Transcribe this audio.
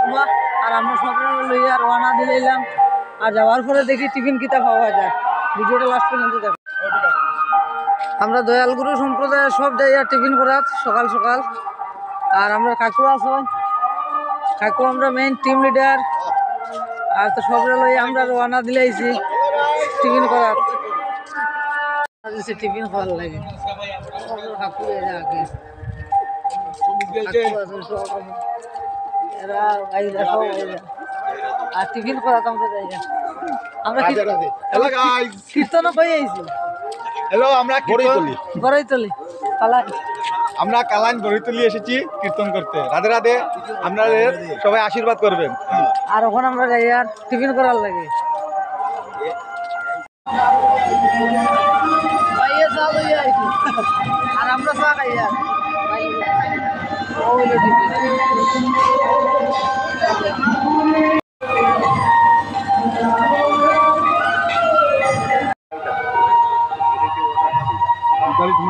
উঠবা আর আমরা সবাই লইয়া রওনা দিলাম। আর যাওয়ার পরে দেখি টিফিন কিতা পাওয়া যায়, ভিডিওটা লাস্ট পর্যন্ত দেখো। আমরা দয়ালগুরু সম্প্রদায়ের সব যাইয়া টিফিন করাত সকাল সকাল। আর আমরা কাকু আছো, কাকু আমরা মেইন টিম লিডার। আর তো সবরে লইয়া আমরা রওনা দিলাইছি টিফিন করাত। টিফিন খাওয়ার লাগে কাকু এরা আগে এরা আইরা সব আইরা আর টিফিন করাত আমরা যাই। আমরা কীর্তনও কই আইছি। হ্যালো, আমরা গড়াইতলি কালাই। আমরা কালাইন গড়িতলি এসেছি কীর্তন করতে। রাধে রাধে, আপনাদের সবাই আশীর্বাদ করবেন। আর ওখানে আমরা যাই আর টিফিন করার লাগে। আর আমরা চা খাই আর তোমার